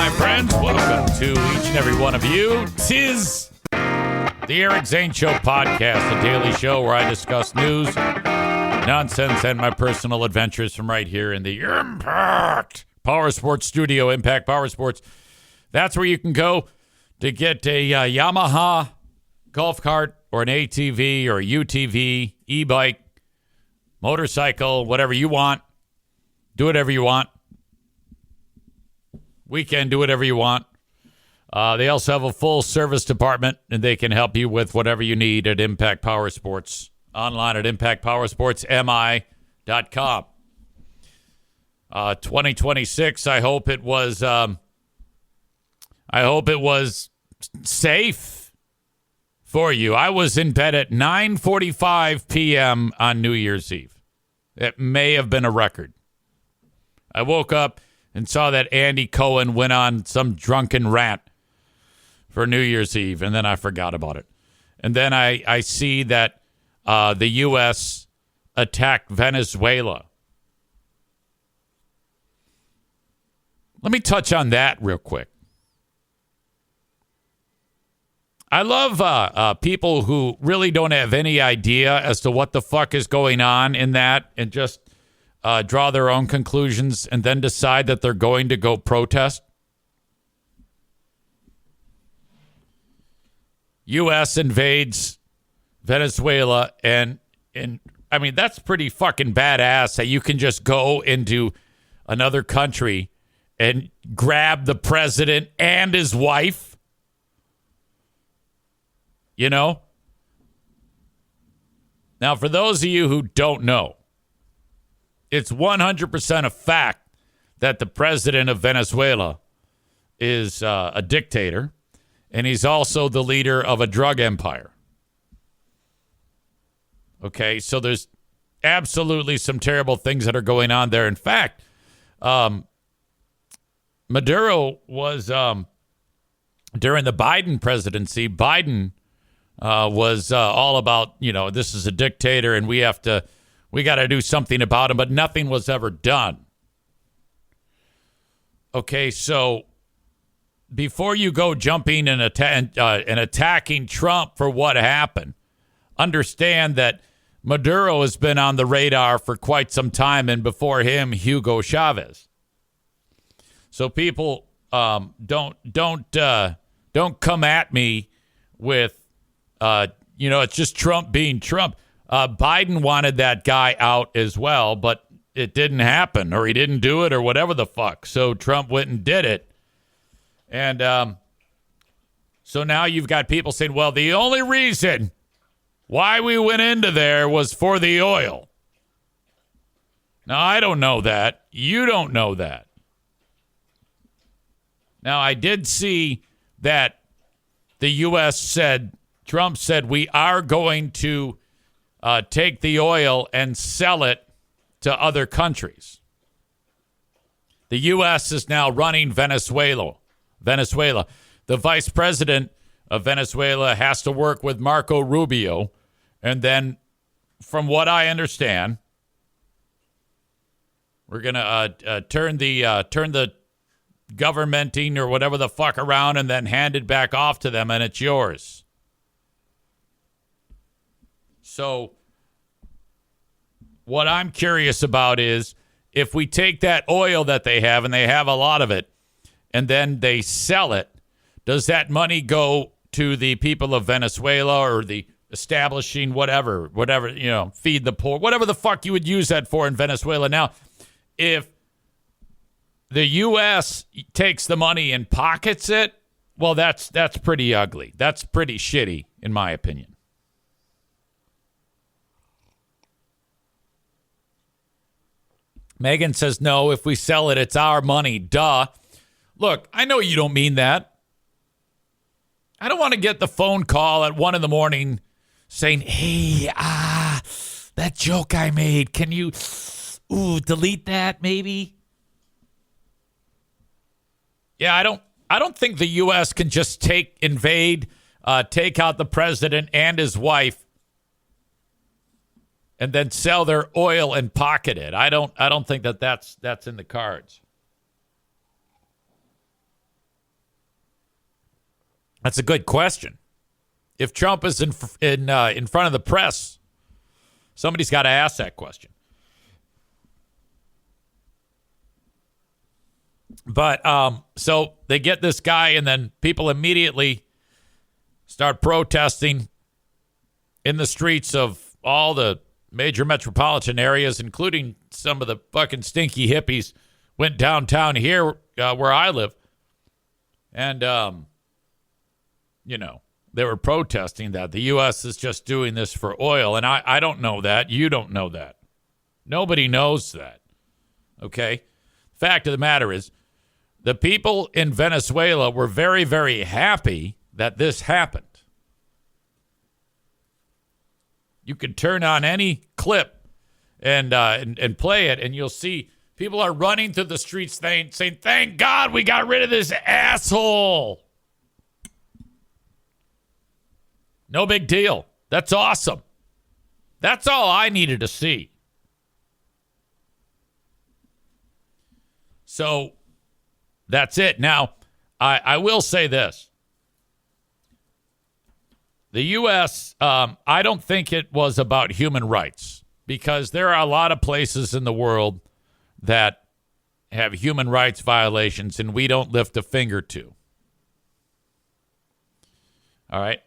my friends. Welcome to each and every one of you. Tis the Eric Zane Show podcast, a daily show where I discuss news, nonsense, and my personal adventures from right here in the Impact Power Sports Studio. Impact Power Sports. That's where you can go to get a Yamaha golf cart or an ATV or a UTV, e-bike, motorcycle, whatever you want. Do whatever you want. Weekend, do whatever you want. They also have a full service department, and they can help you with whatever you need at Impact Power Sports. Online at impactpowersportsmi.com. 2026, I hope it was safe for you. I was in bed at 9:45 p.m. on New Year's Eve. It may have been a record. I woke up and saw that Andy Cohen went on some drunken rant for New Year's Eve, and then I forgot about it. And then I see that the U.S. attacked Venezuela. Let me touch on that real quick. I love people who really don't have any idea as to what the fuck is going on in that and just draw their own conclusions and then decide that they're going to go protest. U.S. invades Venezuela, and I mean, that's pretty fucking badass that you can just go into another country and grab the president and his wife. You know? Now, for those of you who don't know, it's 100% a fact that the president of Venezuela is a dictator, and he's also the leader of a drug empire. Okay, so there's absolutely some terrible things that are going on there. In fact, Maduro was, during the Biden presidency, Biden was all about, this is a dictator and we got to do something about him, but nothing was ever done. Okay, so before you go jumping and attacking Trump for what happened, understand that Maduro has been on the radar for quite some time, and before him, Hugo Chavez. So people don't come at me with it's just Trump being Trump. Biden wanted that guy out as well, but it didn't happen, or he didn't do it, or whatever the fuck. So Trump went and did it. And so now you've got people saying, well, the only reason why we went into there was for the oil. Now, I don't know that. You don't know that. Now, I did see that the U.S. said, Trump said, we are going to take the oil and sell it to other countries. The U.S. is now running Venezuela. The vice president of Venezuela has to work with Marco Rubio. And then, from what I understand, we're going to turn the governmenting or whatever the fuck around and then hand it back off to them, and it's yours. So what I'm curious about is if we take that oil that they have, and they have a lot of it, and then they sell it, does that money go to the people of Venezuela or the establishing whatever, feed the poor, whatever the fuck you would use that for in Venezuela? Now, if the U.S. takes the money and pockets it, well, that's pretty ugly. That's pretty shitty, in my opinion. Megan says, no, if we sell it, it's our money. Duh. Look, I know you don't mean that. I don't want to get the phone call at 1 a.m. saying, hey, that joke I made, can you delete that maybe? Yeah, I don't think the U.S. can just take out the president and his wife and then sell their oil and pocket it. I don't think that's in the cards. That's a good question. If Trump is in front of the press, somebody's got to ask that question. But so they get this guy, and then people immediately start protesting in the streets of all the major metropolitan areas, including some of the fucking stinky hippies went downtown here where I live. And, they were protesting that the U.S. is just doing this for oil. And I don't know that. You don't know that. Nobody knows that. Okay? Fact of the matter is, the people in Venezuela were very, very happy that this happened. You could turn on any clip and play it, and you'll see people are running through the streets saying, thank God we got rid of this asshole. No big deal. That's awesome. That's all I needed to see. So that's it. Now, I will say this. The U.S., I don't think it was about human rights, because there are a lot of places in the world that have human rights violations and we don't lift a finger to. All right?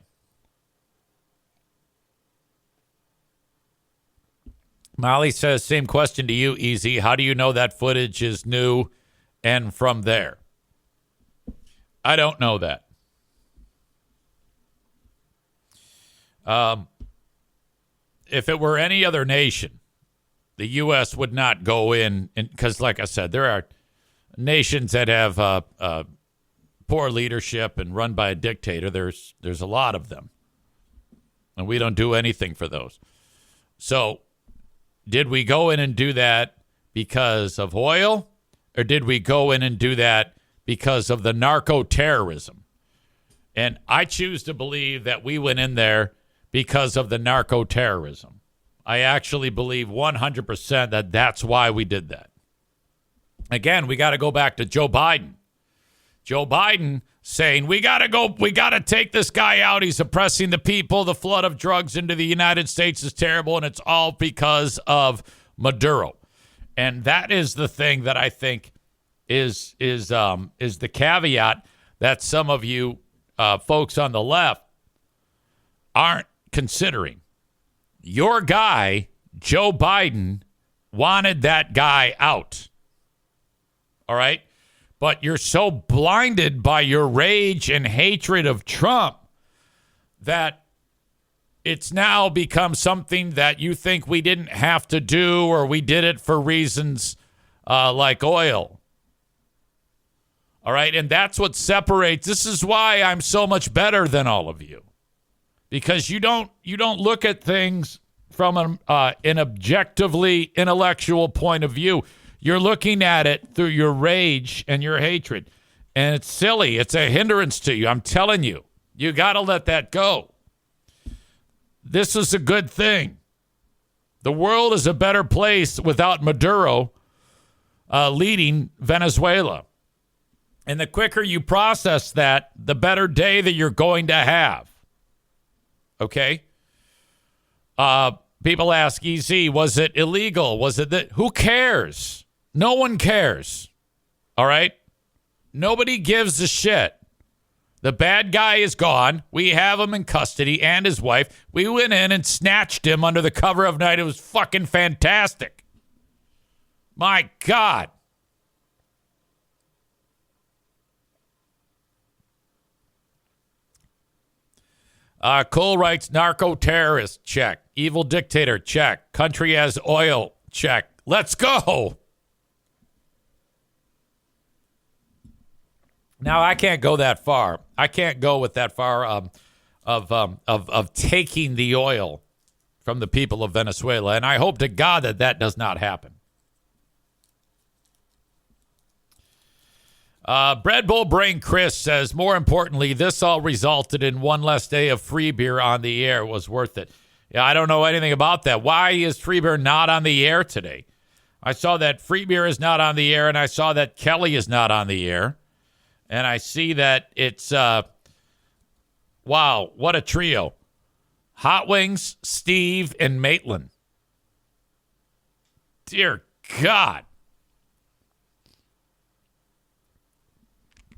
Molly says, same question to you, Easy. How do you know that footage is new and from there? I don't know that. If it were any other nation, the U.S. would not go in, because, like I said, there are nations that have poor leadership and run by a dictator. There's a lot of them, and we don't do anything for those. So, did we go in and do that because of oil, or did we go in and do that because of the narco-terrorism? And I choose to believe that we went in there because of the narco-terrorism. I actually believe 100% that that's why we did that. Again, we got to go back to Joe Biden. Joe Biden saying, we got to take this guy out. He's oppressing the people. The flood of drugs into the United States is terrible, and it's all because of Maduro. And that is the thing that I think is the caveat that some of you folks on the left aren't considering. Your guy, Joe Biden, wanted that guy out. All right? But you're so blinded by your rage and hatred of Trump that it's now become something that you think we didn't have to do, or we did it for reasons like oil. All right? And that's what separates. This is why I'm so much better than all of you. Because you don't look at things from an objectively intellectual point of view. You're looking at it through your rage and your hatred. And it's silly. It's a hindrance to you. I'm telling you. You got to let that go. This is a good thing. The world is a better place without Maduro leading Venezuela. And the quicker you process that, the better day that you're going to have. Okay? People ask, EZ, was it illegal? Was it that? Who cares? No one cares. All right? Nobody gives a shit. The bad guy is gone. We have him in custody, and his wife. We went in and snatched him under the cover of night. It was fucking fantastic. My God. Cole writes, narco-terrorist, check. Evil dictator, check. Country has oil, check. Let's go. Now, I can't go that far. I can't go with that far of taking the oil from the people of Venezuela, and I hope to God that that does not happen. Bread Bowl Brain Chris says, more importantly, this all resulted in one less day of free beer on the air. It was worth it. Yeah, I don't know anything about that. Why is free beer not on the air today? I saw that free beer is not on the air, and I saw that Kelly is not on the air. And I see that it's Wow, what a trio. Hot Wings, Steve, and Maitland. Dear God.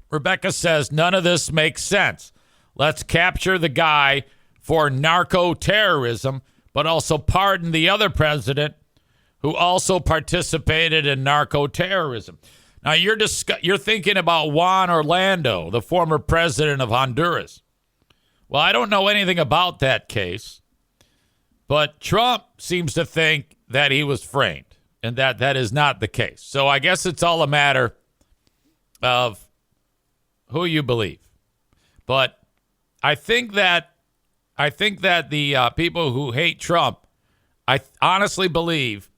Rebecca says, none of this makes sense. Let's capture the guy for narco-terrorism, but also pardon the other president who also participated in narco-terrorism. Now, you're thinking about Juan Orlando, the former president of Honduras. Well, I don't know anything about that case, but Trump seems to think that he was framed, and that is not the case. So I guess it's all a matter of who you believe. But I think that the people who hate Trump, I honestly believe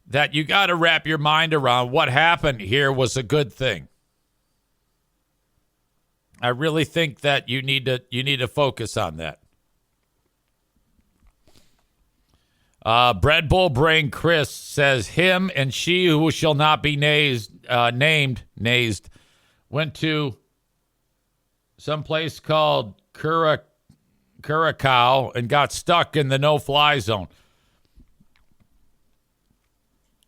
that you got to wrap your mind around what happened here was a good thing. I really think that you need to focus on that. Bread Bull Brain Chris says him and she who shall not be named went to some place called Curacao and got stuck in the no-fly zone.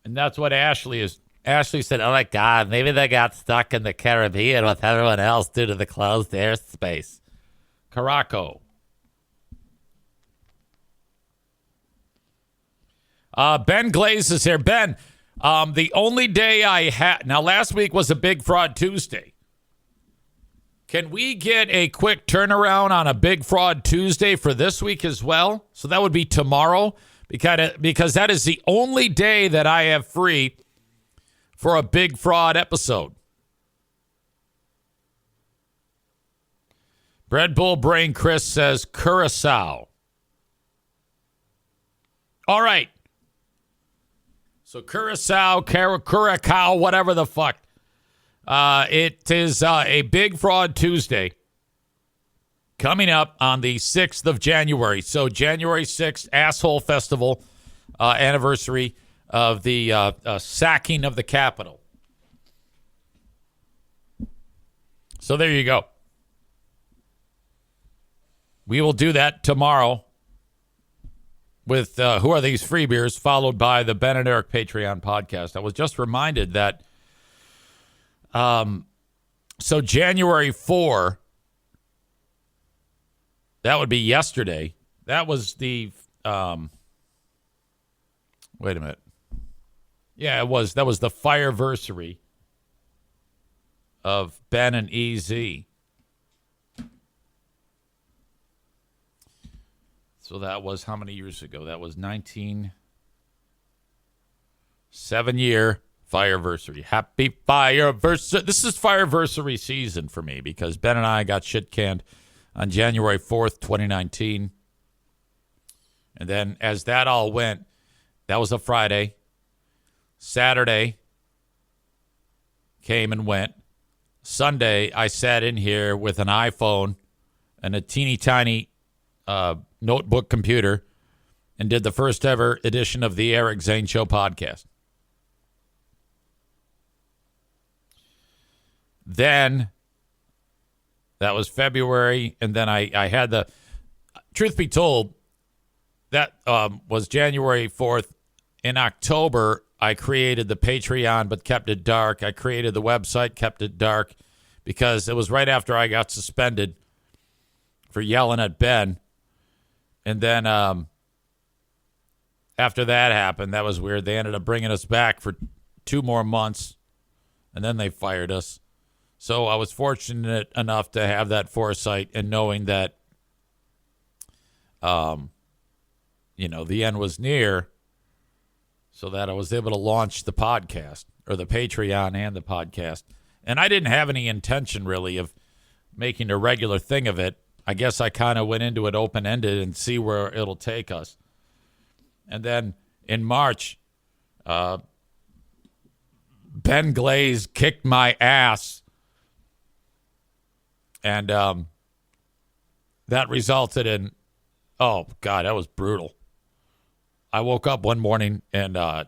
And that's what Ashley is. Ashley said, oh, my God, maybe they got stuck in the Caribbean with everyone else due to the closed airspace. Caraco. Ben Glaze is here. Ben, the only day I had... Now, last week was a Big Fraud Tuesday. Can we get a quick turnaround on a Big Fraud Tuesday for this week as well? So that would be tomorrow, because that is the only day that I have free for a Big Fraud episode. Bread Bull Brain Chris says Curacao. All right. So Curacao, whatever the fuck. It is a Big Fraud Tuesday coming up on the 6th of January. So January 6th, Asshole Festival anniversary of the sacking of the Capitol. So there you go. We will do that tomorrow with Who Are These Free Beers, followed by the Ben and Eric Patreon podcast. I was just reminded that so January 4, that would be yesterday. That was the wait a minute. Yeah, it was. That was the fireversary of Ben and EZ. So that was how many years ago? That was 7-year fireversary. Happy fireversary. This is fireversary season for me because Ben and I got shit canned on January 4th, 2019. And then as that all went, that was a Friday. Saturday came and went. Sunday, I sat in here with an iPhone and a teeny tiny notebook computer and did the first ever edition of the Eric Zane Show podcast. Then that was February, and then I had the, truth be told, that was January 4th. In October, I created the Patreon, but kept it dark. I created the website, kept it dark, because it was right after I got suspended for yelling at Ben. And then after that happened, that was weird. They ended up bringing us back for 2 more months, and then they fired us. So I was fortunate enough to have that foresight and knowing that, the end was near, so that I was able to launch the podcast, or the Patreon and the podcast. And I didn't have any intention, really, of making a regular thing of it. I guess I kind of went into it open-ended and see where it'll take us. And then in March, Ben Glaze kicked my ass. And that resulted in, oh, God, that was brutal. I woke up one morning and Ben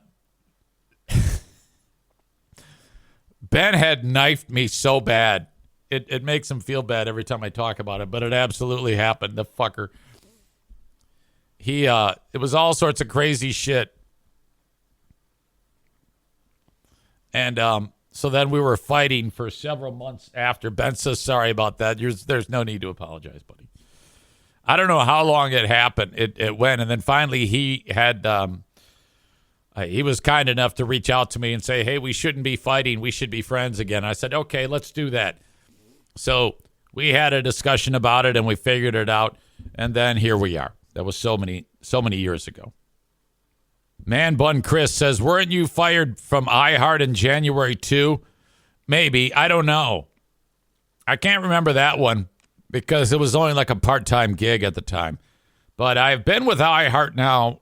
had knifed me so bad it makes him feel bad every time I talk about it, but it absolutely happened. The fucker. It was all sorts of crazy shit. And so then we were fighting for several months after. Ben says, sorry about that. There's no need to apologize, buddy. I don't know how long it happened. It went, and then finally he had he was kind enough to reach out to me and say, hey, we shouldn't be fighting. We should be friends again. I said, okay, let's do that. So we had a discussion about it, and we figured it out, and then here we are. That was so many years ago. Man Bun Chris says, weren't you fired from iHeart in January too? Maybe. I don't know. I can't remember that one because it was only like a part-time gig at the time. But I've been with iHeart now,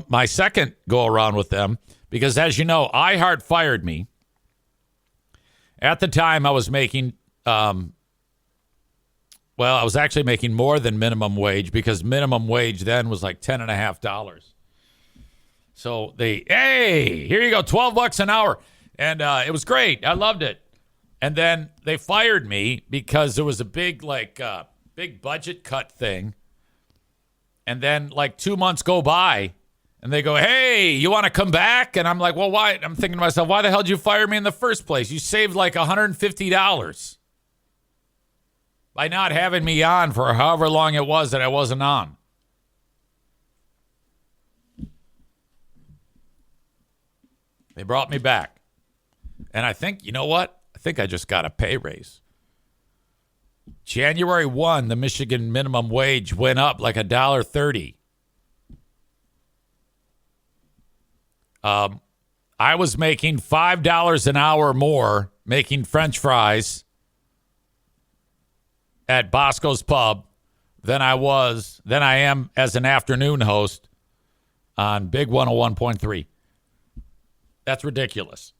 my second go-around with them, because as you know, iHeart fired me. At the time, I was making, I was actually making more than minimum wage because minimum wage then was like $10.50. So hey, here you go, $12 an hour. And it was great. I loved it. And then they fired me because there was a big budget cut thing. And then 2 months go by and they go, hey, you want to come back? And I'm like, well, why? I'm thinking to myself, why the hell did you fire me in the first place? You saved like $150 by not having me on for however long it was that I wasn't on. They brought me back. And I think, you know what? I think I just got a pay raise. January 1, the Michigan minimum wage went up like $1.30. I was making $5 an hour more making French fries at Bosco's Pub than I am as an afternoon host on Big 101.3. That's ridiculous.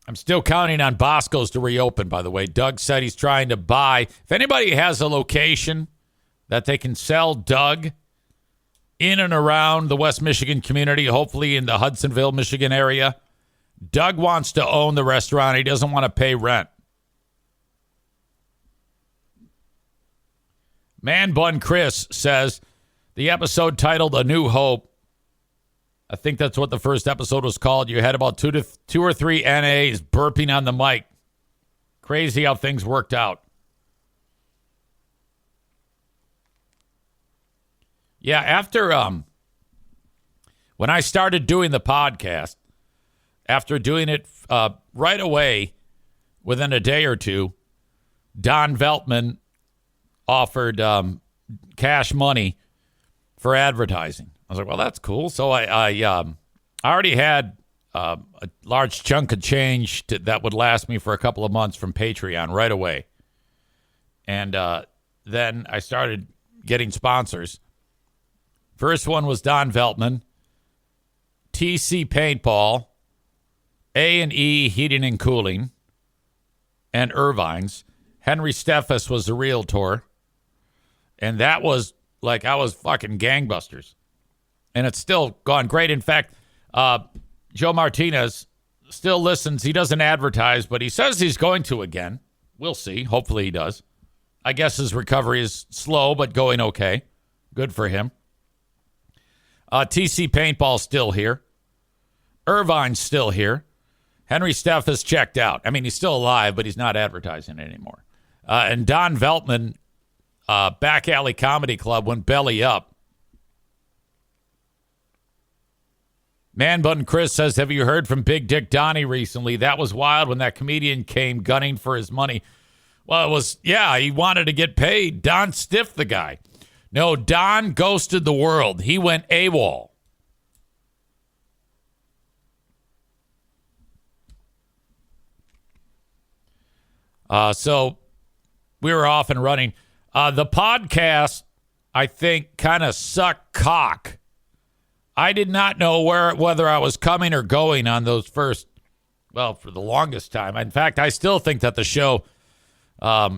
I'm still counting on Bosco's to reopen, by the way. Doug said he's trying to buy. If anybody has a location that they can sell Doug in and around the West Michigan community, hopefully in the Hudsonville, Michigan area, Doug wants to own the restaurant. He doesn't want to pay rent. Man Bun Chris says the episode titled A New Hope, I think that's what the first episode was called. You had about two or three NAs burping on the mic. Crazy how things worked out. Yeah, after when I started doing the podcast, after doing it right away, within a day or two, Don Veltman offered cash money for advertising. I was like, well, that's cool. So I already had a large chunk of change that would last me for a couple of months from Patreon right away. And then I started getting sponsors. First one was Don Veltman, TC Paintball, A&E Heating and Cooling, and Irvine's. Henry Steffes was the realtor. And that was like, I was fucking gangbusters. And it's still gone great. In fact, Joe Martinez still listens. He doesn't advertise, but he says he's going to again. We'll see. Hopefully he does. I guess his recovery is slow, but going okay. Good for him. TC Paintball's still here. Irvine's still here. Henry Steffes checked out. I mean, he's still alive, but he's not advertising anymore. And Don Veltman, Back Alley Comedy Club, went belly up. Man Bun Chris says, have you heard from Big Dick Donnie recently? That was wild when that comedian came gunning for his money. Well, it was, yeah, he wanted to get paid. Don stiffed the guy. No, Don ghosted the world. He went AWOL. So we were off and running. The podcast, I think, kind of sucked cock. I did not know whether I was coming or going on those first, for the longest time. In fact, I still think that the show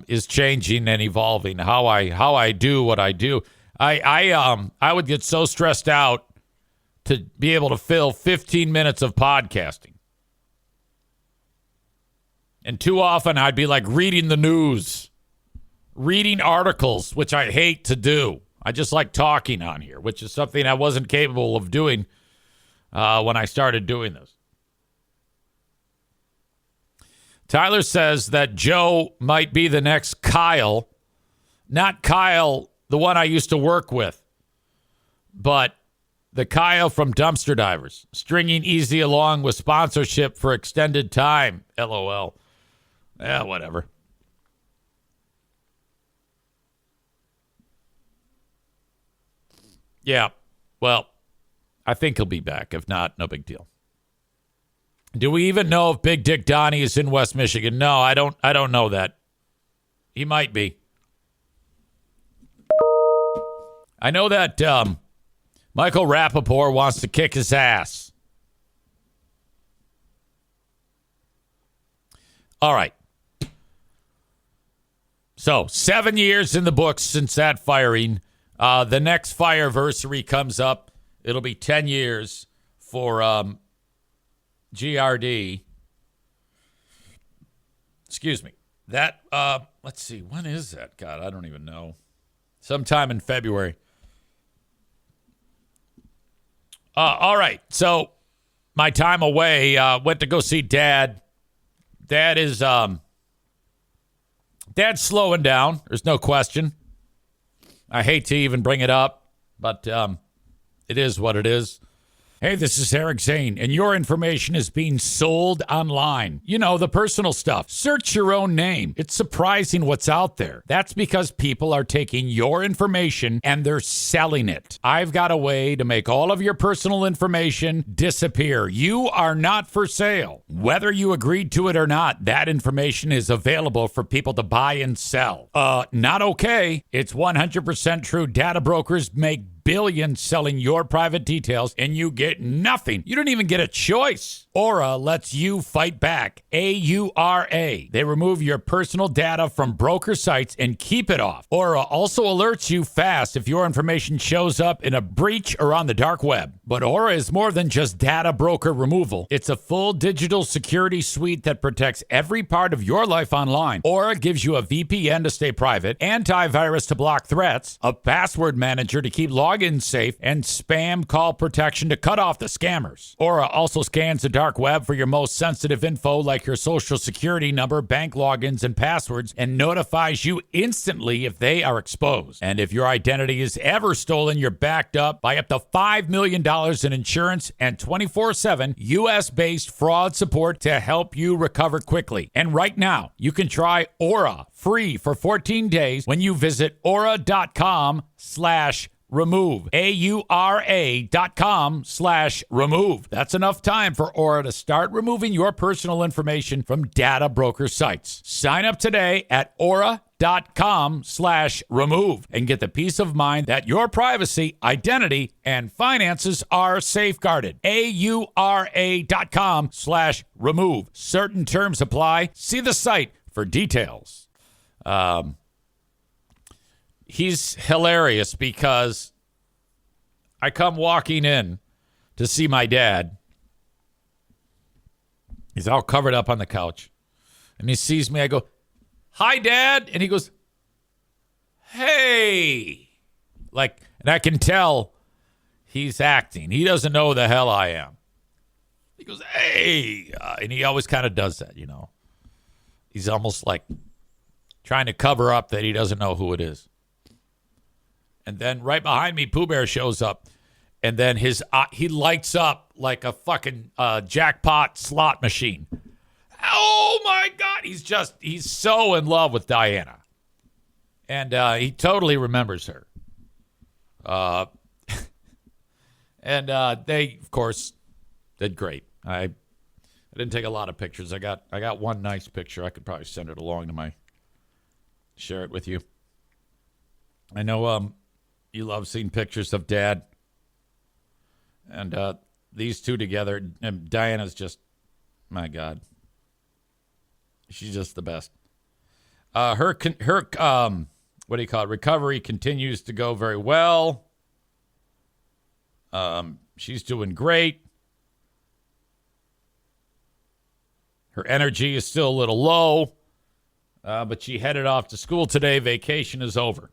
is changing and evolving. How I do what I do. I would get so stressed out to be able to fill 15 minutes of podcasting. And too often I'd be like reading the news, reading articles, which I hate to do. I just like talking on here, which is something I wasn't capable of doing when I started doing this. Tyler says that Joe might be the next Kyle. Not Kyle, the one I used to work with, but the Kyle from Dumpster Divers. Stringing Easy along with sponsorship for extended time. LOL. Yeah, whatever. Yeah, well, I think he'll be back. If not, no big deal. Do we even know if Big Dick Donnie is in West Michigan? No, I don't know that. He might be. I know that Michael Rappaport wants to kick his ass. All right. So, 7 years in the books since that firing. The next fireversary comes up. It'll be 10 years for GRD. Excuse me. That, let's see. When is that? God, I don't even know. Sometime in February. All right. So, my time away, went to go see Dad. Dad's slowing down. There's no question. I hate to even bring it up, but it is what it is. Hey, this is Eric Zane, and your information is being sold online. You know, the personal stuff. Search your own name. It's surprising what's out there. That's because people are taking your information and they're selling it. I've got a way to make all of your personal information disappear. You are not for sale. Whether you agreed to it or not, that information is available for people to buy and sell. Not okay. It's 100% true. Data brokers make billions selling your private details, and you get nothing. You don't even get a choice. Aura lets you fight back. AURA. They remove your personal data from broker sites and keep it off. Aura also alerts you fast if your information shows up in a breach or on the dark web. But Aura is more than just data broker removal. It's a full digital security suite that protects every part of your life online. Aura gives you a VPN to stay private, antivirus to block threats, a password manager to keep logins safe, and spam call protection to cut off the scammers. Aura also scans the dark web for your most sensitive info like your social security number, bank logins, and passwords, and notifies you instantly if they are exposed. And if your identity is ever stolen, you're backed up by up to $5 million in insurance and 24/7 U.S.-based fraud support to help you recover quickly. And right now, you can try Aura free for 14 days when you visit aura.com/remove. AURA.com/remove. That's enough time for Aura to start removing your personal information from data broker sites. Sign up today at aura.com/remove and get the peace of mind that your privacy, identity, and finances are safeguarded. AURA.com/remove. Certain terms apply. See the site for details. He's hilarious because I come walking in to see my dad. He's all covered up on the couch. And he sees me. I go, "Hi, Dad." And he goes, "Hey." Like, and I can tell he's acting. He doesn't know who the hell I am. He goes, "Hey." And he always kind of does that, you know. He's almost like trying to cover up that he doesn't know who it is. And then right behind me, Pooh Bear shows up. And then he lights up like a fucking jackpot slot machine. Oh, my God. He's so in love with Diana. And he totally remembers her. And they, of course, did great. I didn't take a lot of pictures. I got one nice picture. I could probably send it along to share it with you. I know you love seeing pictures of Dad. And these two together, and Diana's just, my God. She's just the best. Her what do you call it? Recovery continues to go very well. She's doing great. Her energy is still a little low, but she headed off to school today. Vacation is over.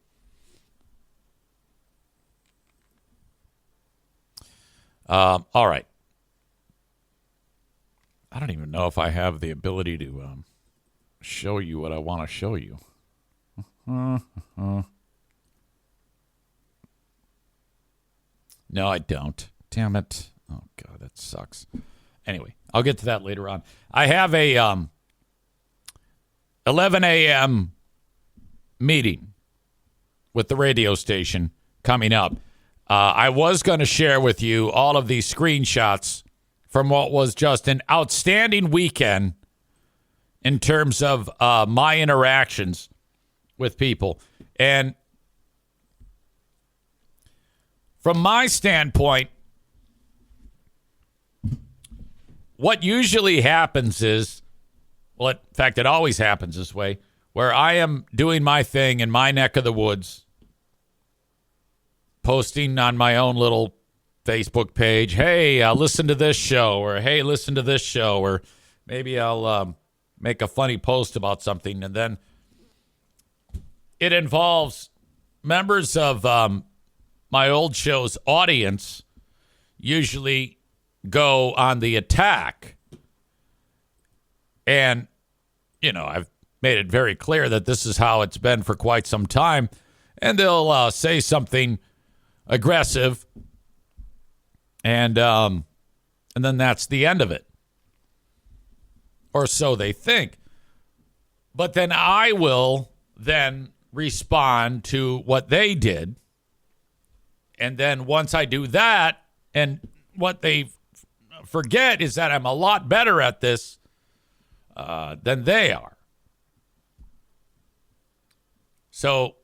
All right. I don't even know if I have the ability to show you what I want to show you. No, I don't. Damn it. Oh, God, that sucks. Anyway, I'll get to that later on. I have a 11 a.m. meeting with the radio station coming up. I was going to share with you all of these screenshots from what was just an outstanding weekend in terms of my interactions with people. And from my standpoint, what usually happens is, well, in fact, it always happens this way, where I am doing my thing in my neck of the woods, posting on my own little Facebook page, hey, listen to this show, or hey, listen to this show, or maybe I'll make a funny post about something, and then it involves members of my old show's audience usually go on the attack. And, you know, I've made it very clear that this is how it's been for quite some time, and they'll say something aggressive, and then that's the end of it. Or so they think. But then I will then respond to what they did. And then once I do that, and what they forget is that I'm a lot better at this than they are. So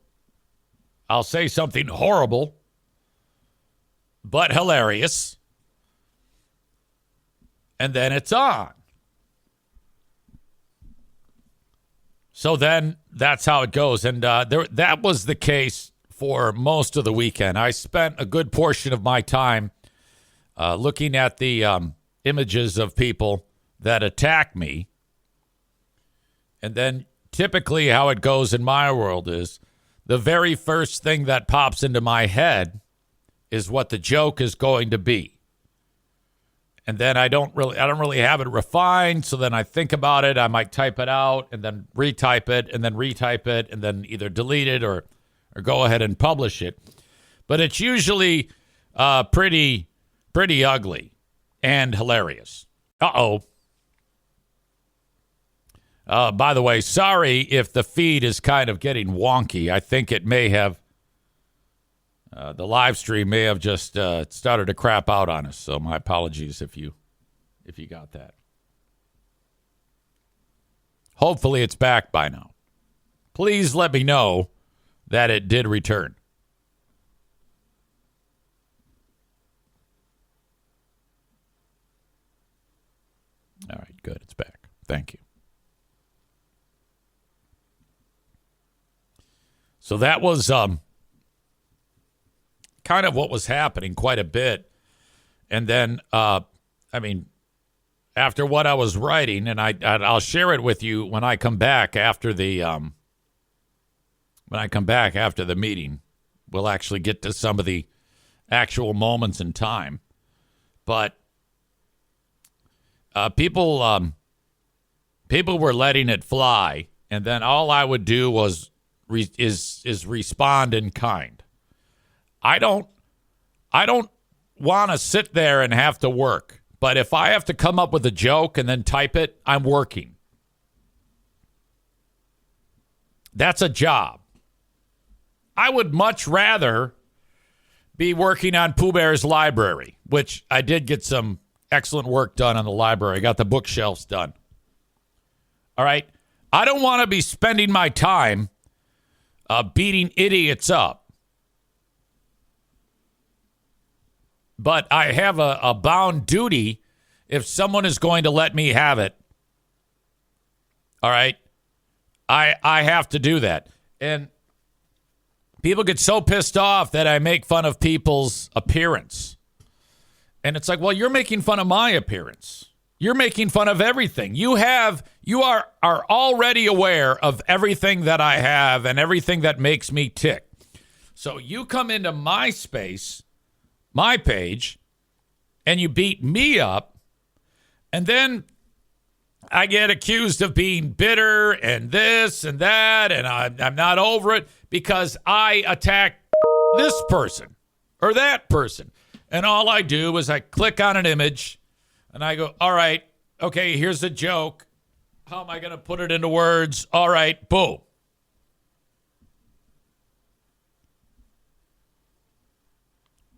I'll say something horrible, but hilarious. And then it's on. So then that's how it goes. And that was the case for most of the weekend. I spent a good portion of my time looking at the images of people that attack me. And then typically how it goes in my world is the very first thing that pops into my head is what the joke is going to be. And then I don't really have it refined. So then I think about it. I might type it out and then retype it and then retype it and then either delete it or go ahead and publish it. But it's usually pretty ugly and hilarious. Uh-oh. By the way, sorry if the feed is kind of getting wonky. I think it may have, the live stream may have just started to crap out on us. So my apologies if you got that. Hopefully it's back by now. Please let me know that it did return. All right, good. It's back. Thank you. So that was kind of what was happening quite a bit. And then, after what I was writing, and I'll share it with you when I come back after the meeting. We'll actually get to some of the actual moments in time. But people were letting it fly, and then all I would do was respond in kind. I don't want to sit there and have to work, but if I have to come up with a joke and then type it, I'm working. That's a job. I would much rather be working on Pooh Bear's library, which I did get some excellent work done on the library. I got the bookshelves done. All right. I don't want to be spending my time beating idiots up. But I have a bound duty if someone is going to let me have it. All right. I have to do that. And people get so pissed off that I make fun of people's appearance. And it's like, well, you're making fun of my appearance. You're making fun of everything. You are already aware of everything that I have and everything that makes me tick. So you come into my space, my page, and you beat me up, and then I get accused of being bitter and this and that, and I'm not over it because I attack this person or that person. And all I do is I click on an image, and I go, all right, okay, here's a joke. How am I going to put it into words? All right, boom.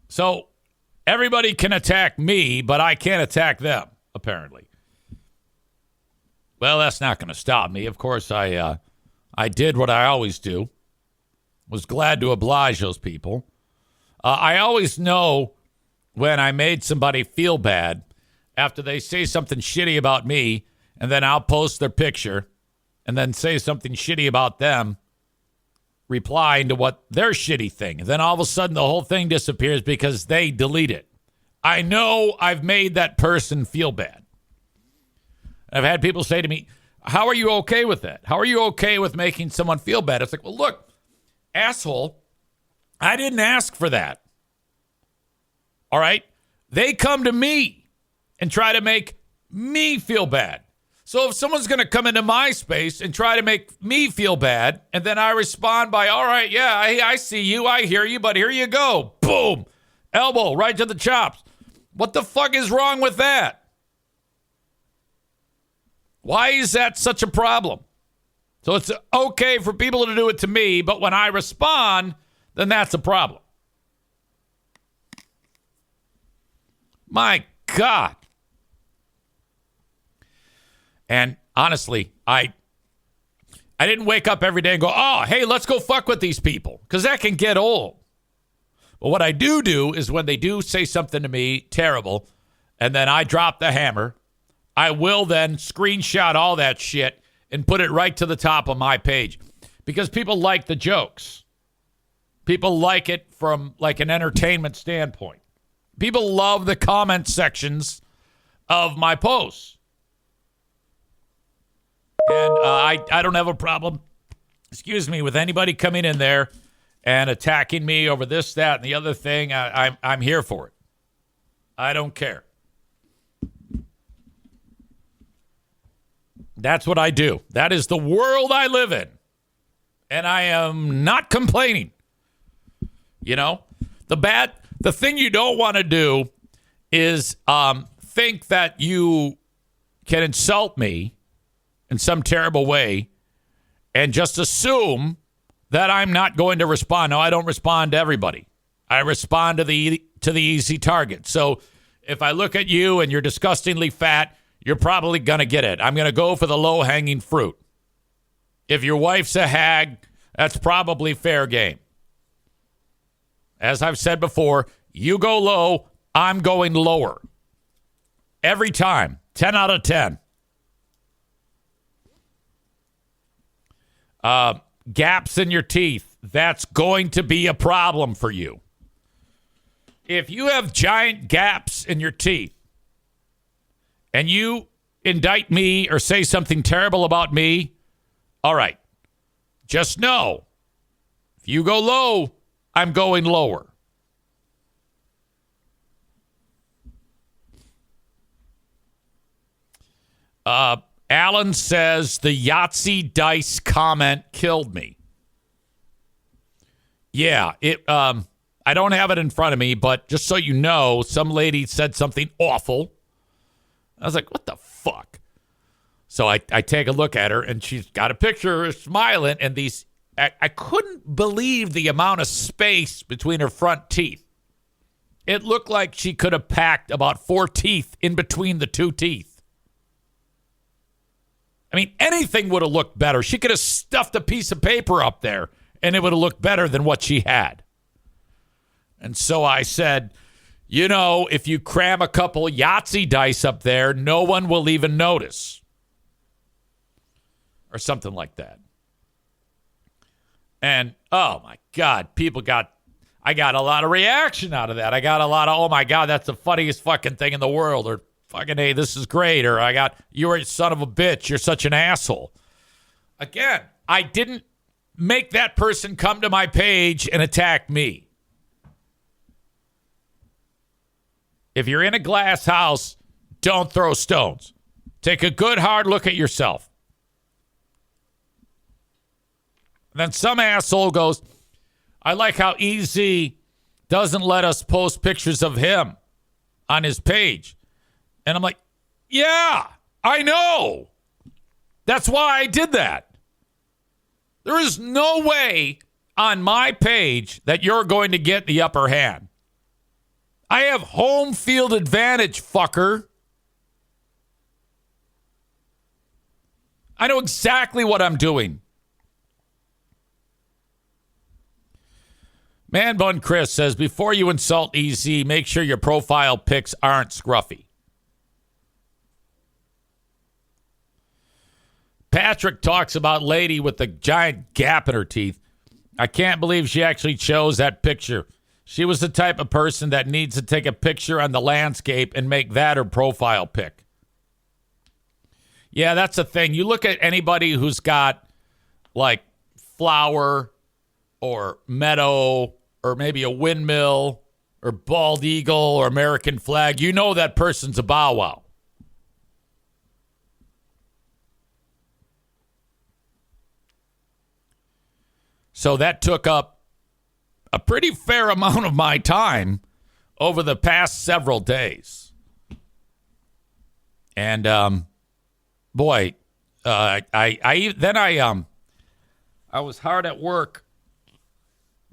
So everybody can attack me, but I can't attack them, apparently. Well, that's not going to stop me. Of course, I did what I always do. Was glad to oblige those people. I always know when I made somebody feel bad after they say something shitty about me, and then I'll post their picture and then say something shitty about them, replying to what their shitty thing. And then all of a sudden the whole thing disappears because they delete it. I know I've made that person feel bad. I've had people say to me, how are you okay with that? How are you okay with making someone feel bad? It's like, well, look, asshole, I didn't ask for that. All right? They come to me and try to make me feel bad. So if someone's going to come into my space and try to make me feel bad, and then I respond by, all right, yeah, I see you, I hear you, but here you go. Boom. Elbow right to the chops. What the fuck is wrong with that? Why is that such a problem? So it's okay for people to do it to me, but when I respond, then that's a problem. My God. And honestly, I didn't wake up every day and go, oh, hey, let's go fuck with these people, because that can get old. But what I do is when they do say something to me terrible, and then I drop the hammer, I will then screenshot all that shit and put it right to the top of my page, because people like the jokes. People like it from like an entertainment standpoint. People love the comment sections of my posts. And I don't have a problem, with anybody coming in there and attacking me over this, that, and the other thing. I'm here for it. I don't care. That's what I do. That is the world I live in. And I am not complaining. You know, the thing you don't want to do is think that you can insult me in some terrible way and just assume that I'm not going to respond. No, I don't respond to everybody. I respond to the easy target. So if I look at you and you're disgustingly fat, you're probably going to get it. I'm going to go for the low-hanging fruit. If your wife's a hag, that's probably fair game. As I've said before, you go low, I'm going lower. Every time. 10 out of 10. Gaps in your teeth, that's going to be a problem for you. If you have giant gaps in your teeth and you indict me or say something terrible about me, all right, just know, if you go low, I'm going lower. Alan says the Yahtzee dice comment killed me. Yeah, I don't have it in front of me, but just so you know, some lady said something awful. I was like, what the fuck? So I take a look at her, and she's got a picture of her smiling, and I couldn't believe the amount of space between her front teeth. It looked like she could have packed about 4 teeth in between the 2 teeth. I mean, anything would have looked better. She could have stuffed a piece of paper up there, and it would have looked better than what she had. And so I said, you know, if you cram a couple Yahtzee dice up there, no one will even notice. Or something like that. And, oh, my God, I got a lot of reaction out of that. I got a lot of, oh, my God, that's the funniest fucking thing in the world. Or fucking, hey, this is great. Or you're a son of a bitch. You're such an asshole. Again, I didn't make that person come to my page and attack me. If you're in a glass house, don't throw stones. Take a good hard look at yourself. And then some asshole goes, I like how EZ doesn't let us post pictures of him on his page. And I'm like, yeah, I know. That's why I did that. There is no way on my page that you're going to get the upper hand. I have home field advantage, fucker. I know exactly what I'm doing. Man Bun Chris says, before you insult EZ, make sure your profile pics aren't scruffy. Patrick talks about lady with the giant gap in her teeth. I can't believe she actually chose that picture. She was the type of person that needs to take a picture on the landscape and make that her profile pic. Yeah, that's the thing. You look at anybody who's got like flower or meadow or maybe a windmill or bald eagle or American flag, you know that person's a bow wow. So that took up a pretty fair amount of my time over the past several days. And boy, I was hard at work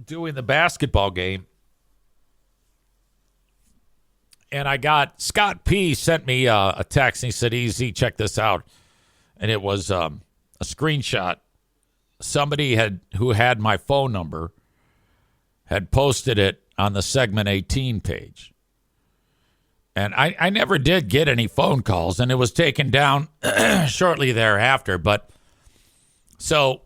doing the basketball game, and I got Scott P sent me a text, and he said, "EZ, check this out," and it was a screenshot. Somebody who had my phone number had posted it on the Segment 18 page. And I never did get any phone calls, and it was taken down shortly thereafter. But so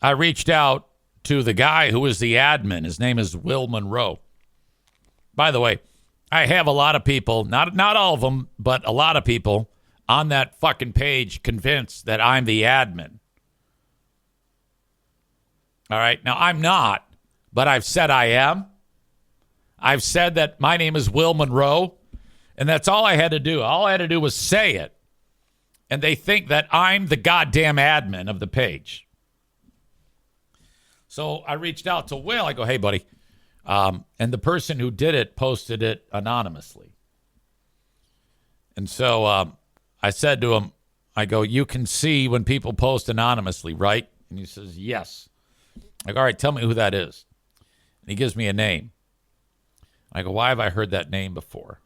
I reached out to the guy who is the admin. His name is Will Monroe. By the way, I have a lot of people, not all of them, but a lot of people on that fucking page convinced that I'm the admin. All right. Now, I'm not, but I've said I am. I've said that my name is Will Monroe, and that's all I had to do. All I had to do was say it, and they think that I'm the goddamn admin of the page. So I reached out to Will. I go, hey, buddy. And the person who did it posted it anonymously. And so I said to him, I go, you can see when people post anonymously, right? And he says, yes. I go, all right, tell me who that is. And he gives me a name. I go, why have I heard that name before?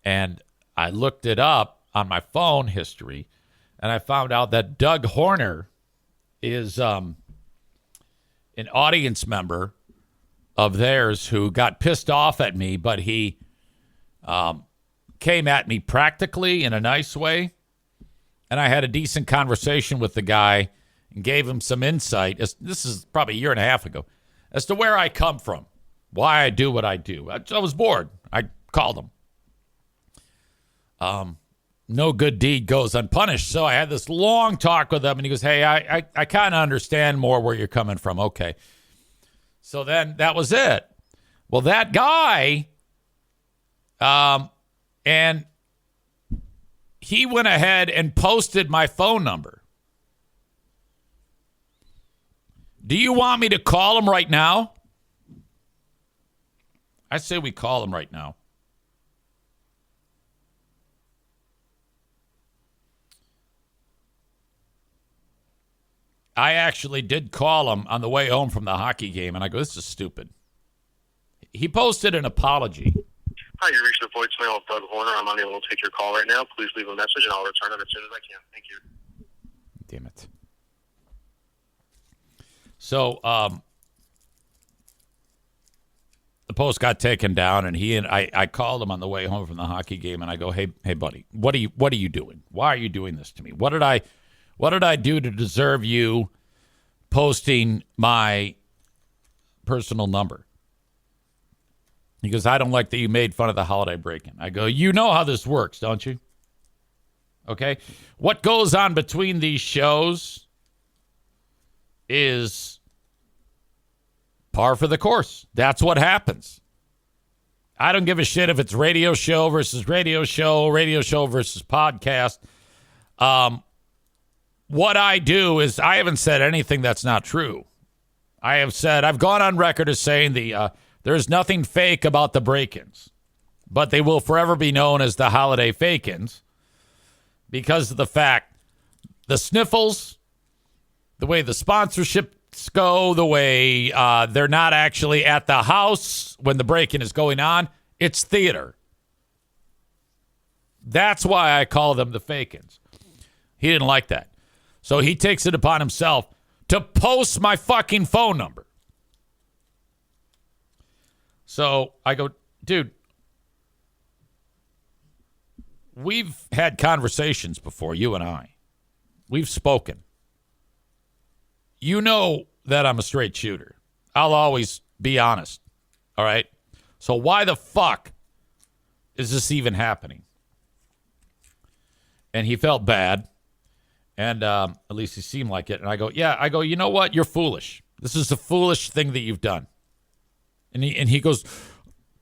And I looked it up on my phone history, and I found out that Doug Horner is an audience member of theirs who got pissed off at me, but he came at me practically in a nice way. And I had a decent conversation with the guy and gave him some insight. This is probably a year and a half ago, as to where I come from, why I do what I do. I was bored. I called him. No good deed goes unpunished. So I had this long talk with him, and he goes, hey, I kind of understand more where you're coming from. Okay. So then that was it. Well, that guy, and he went ahead and posted my phone number. Do you want me to call him right now? I say we call him right now. I actually did call him on the way home from the hockey game, and I go, this is stupid. He posted an apology. Hi, you reached the voicemail of Doug Horner. I'm unable to take your call right now. Please leave a message, and I'll return it as soon as I can. Thank you. Damn it. So the post got taken down, and I called him on the way home from the hockey game, and I go, hey, buddy, what are you doing? Why are you doing this to me? What did I do to deserve you posting my personal number? He goes, I don't like that you made fun of the holiday break-in. I go, you know how this works, don't you? Okay? What goes on between these shows is par for the course. That's what happens. I don't give a shit if it's radio show versus radio show versus podcast. What I do is I haven't said anything that's not true. I've gone on record as saying there's nothing fake about the break-ins, but they will forever be known as the holiday fake-ins because of the fact the sniffles, the way the sponsorships go, the way they're not actually at the house when the break-in is going on. It's theater. That's why I call them the fake-ins. He didn't like that. So he takes it upon himself to post my fucking phone number. So I go, dude, we've had conversations before, you and I. We've spoken. You know that I'm a straight shooter. I'll always be honest. All right? So why the fuck is this even happening? And he felt bad. And at least he seemed like it. And I go, you know what? You're foolish. This is a foolish thing that you've done. And he goes,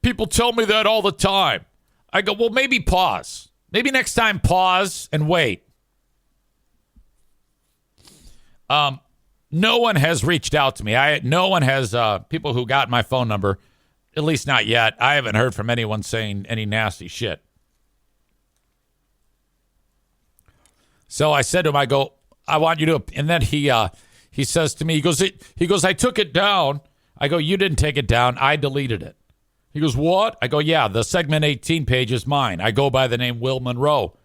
people tell me that all the time. I go, well, maybe pause. Maybe next time pause and wait. No one has reached out to me. No one has, people who got my phone number, at least not yet. I haven't heard from anyone saying any nasty shit. So I said to him, I go, I want you to, and then he says to me, he goes, I took it down. I go, you didn't take it down. I deleted it. He goes, what? I go, yeah, the segment 18 page is mine. I go by the name Will Monroe.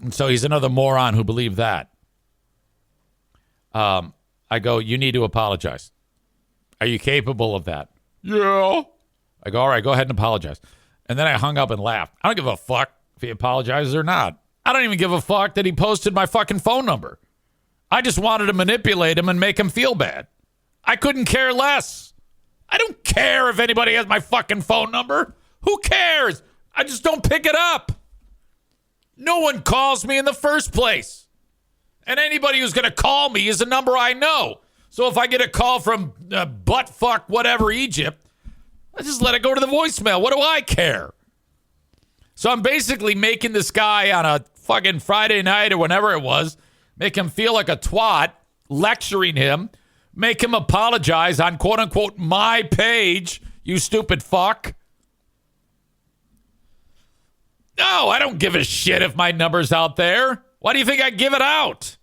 And so he's another moron who believed that. I go, you need to apologize. Are you capable of that? Yeah. I go, all right, go ahead and apologize. And then I hung up and laughed. I don't give a fuck if he apologizes or not. I don't even give a fuck that he posted my fucking phone number. I just wanted to manipulate him and make him feel bad. I couldn't care less. I don't care if anybody has my fucking phone number. Who cares? I just don't pick it up. No one calls me in the first place. And anybody who's going to call me is a number I know. So if I get a call from buttfuck whatever Egypt, I just let it go to the voicemail. What do I care? So I'm basically making this guy on a fucking Friday night or whenever it was, make him feel like a twat, lecturing him, make him apologize on quote-unquote my page, you stupid fuck. No, I don't give a shit if my number's out there. Why do you think I give it out?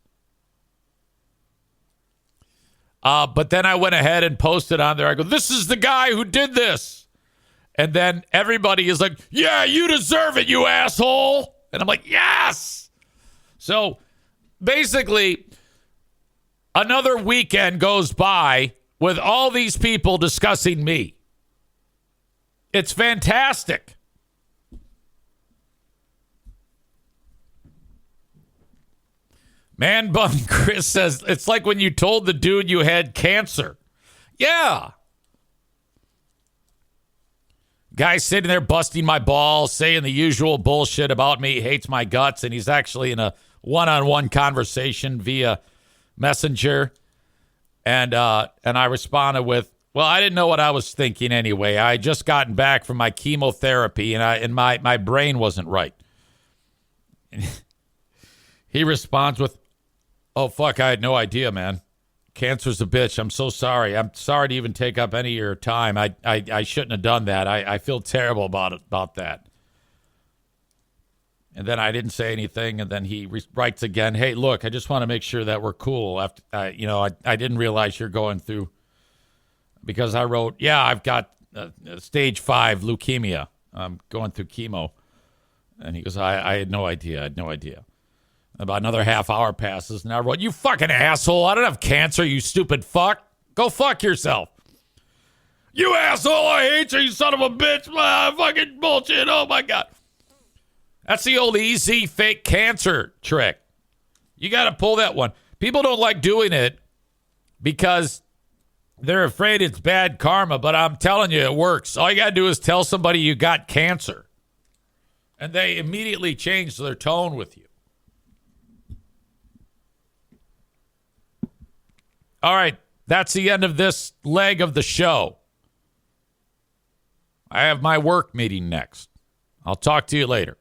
But then I went ahead and posted on there. I go, this is the guy who did this. And then everybody is like, yeah, you deserve it, you asshole. And I'm like, yes. So basically, another weekend goes by with all these people discussing me. It's fantastic. Man Bun Chris says, it's like when you told the dude you had cancer. Yeah. Guy sitting there busting my balls, saying the usual bullshit about me, hates my guts, and he's actually in a one-on-one conversation via Messenger. And I responded with, well, I didn't know what I was thinking anyway. I had just gotten back from my chemotherapy, and my brain wasn't right. And he responds with, oh, fuck, I had no idea, man. Cancer's a bitch. I'm so sorry. I'm sorry to even take up any of your time. I shouldn't have done that. I feel terrible about that. And then I didn't say anything. And then he writes again, hey, look, I just want to make sure that we're cool. After, I didn't realize you're going through, because I wrote, yeah, I've got stage 5 leukemia. I'm going through chemo. And he goes, I had no idea. About another half hour passes, and I wrote, you fucking asshole, I don't have cancer, you stupid fuck. Go fuck yourself. You asshole, I hate you, you son of a bitch. Fucking bullshit, oh my God. That's the old easy fake cancer trick. You got to pull that one. People don't like doing it because They're afraid it's bad karma, but I'm telling you, it works. All you got to do is tell somebody you got cancer, and they immediately change their tone with you. All right, that's the end of this leg of the show. I have my work meeting next. I'll talk to you later.